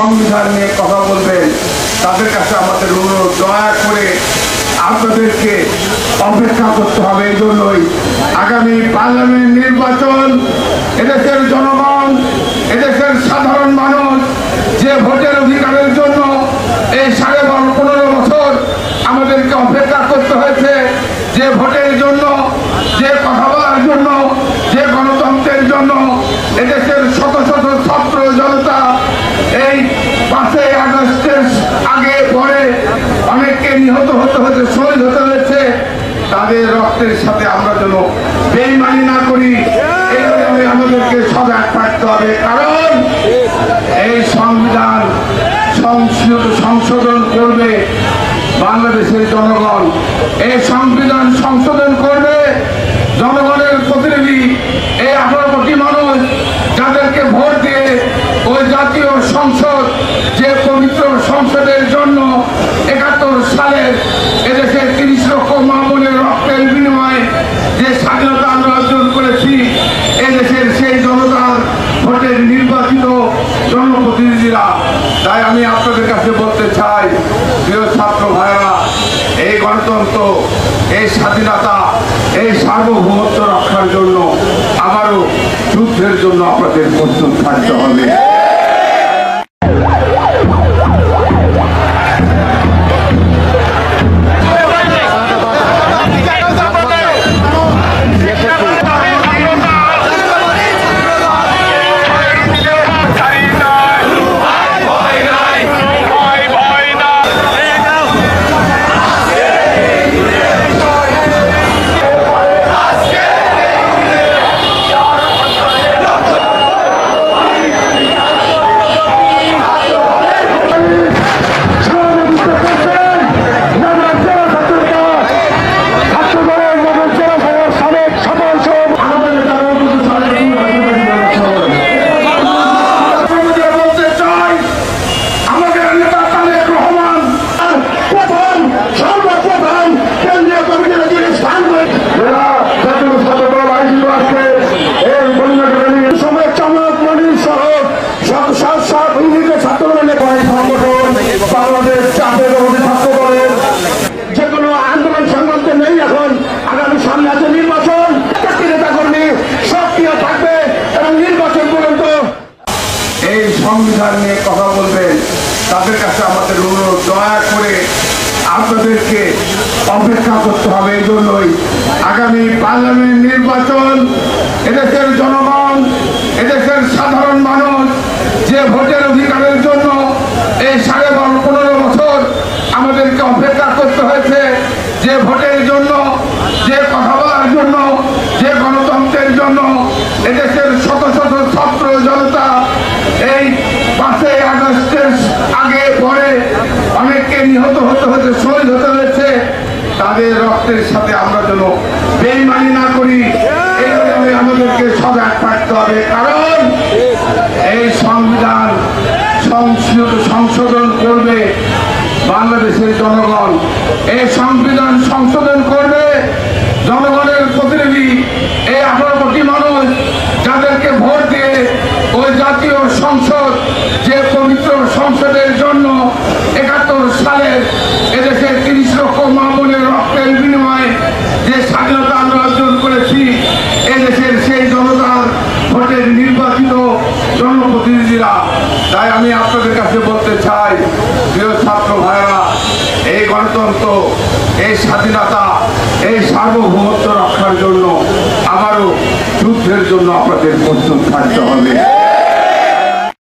সংবিধান নিয়ে কথা বলবেন তাদের কাছে আমাদের অনুরোধ, দয়া করে আপনাদেরকে অপেক্ষা করতে হবে। এই জন্যই আগামী পার্লামেন্ট নির্বাচন, এদেশের জনগণ, এদেশের সাধারণ মানুষ যে ভোটের অধিকারের জন্য এই 15.5 বছর আমাদেরকে অপেক্ষা করতে হয়েছে, যে ভোটের জন্য, যে কথা বলার জন্য, যে গণতন্ত্রের জন্য এদেশের শত শত ছাত্র জনতা এই 5ই আগস্টের আগে পরে অনেককে নিহত হতে হতে, শহীদ হতে হয়েছে, তাদের রক্তের সাথে আমরা যেন বেইমানি না করি, এইভাবে আমাদেরকে সজাগ থাকতে হবে। কারণ এই সংবিধান সংশোধন করবে বাংলাদেশের জনগণ, এই সংবিধান সংশোধন করবে জনগণের প্রতিনিধি, এই 18 কোটি মানুষ যাদেরকে ভোট দিয়ে ওই জাতীয় সংসদ, যে পবিত্র সংসদের জন্য 71 সালে এদেশের 30 লক্ষ মা বোনের রক্তের বিনিময়ে যে স্বাধীনতা আমরা অর্জন করেছি, এদেশের সেই জনতার ভোটের নির্বাচিত জনপ্রতিনিধিরা। তাই আমি আপনাদের কাছে বলতে চাই, প্রিয় ছাত্র ভাইরা, এই গণতন্ত্র, এই স্বাধীনতা, এই সার্বভৌমত্ব রক্ষার জন্য আবারও যুদ্ধের জন্য আপনাদের প্রস্তুত থাকতে হবে। সংবিধান নিয়ে কথা বলবেন তাদের কাছে আমাদের অনুরোধ, দয়া করে আপনাদেরকে অপেক্ষা করতে হবে। এই জন্যই আগামী পার্লামেন্ট নির্বাচন, এদেশের জনগণ, এদেশের সাধারণ মানুষ যে ভোটের অধিকারের জন্য এই 15.5 বছর আমাদেরকে অপেক্ষা করতে হয়েছে, যে ভোটের জন্য, যে কথা বলার জন্য, যে গণতন্ত্রের জন্য এদেশের শত শত ছাত্র জনতা এই 5ই আগস্টের আগে পরে অনেককে নিহত হতে হতে, শহীদ হতে হয়েছে, তাদের রক্তের সাথে আমরা যেন বেইমানি না করি, এইভাবে আমাদেরকে সজাগ থাকতে হবে। কারণ এই সংবিধান সংশোধন করবে বাংলাদেশের জনগণ, এই সংবিধান সংশোধন করবে জনগণের প্রতিনিধি, এই 18 কোটি মানুষ যাদেরকে ভোট দিয়ে ওই জাতীয় সংসদ, যে পবিত্র সংসদের জন্য 71 সালে এদেশের 30 লক্ষ মা বোনের রক্তের বিনিময়ে যে স্বাধীনতা আমরা অর্জন করেছি, এদেশের সেই জনতার ভোটের নির্বাচিত জনপ্রতিনিধিরা। তাই আমি আপনাদের কাছে বলতে চাই, প্রিয় ছাত্র ভাইরা, এই গণতন্ত্র, এই স্বাধীনতা, এই সার্বভৌমত্ব রক্ষার জন্য আবারও যুদ্ধের জন্য আপনাদের প্রস্তুত থাকতে হবে।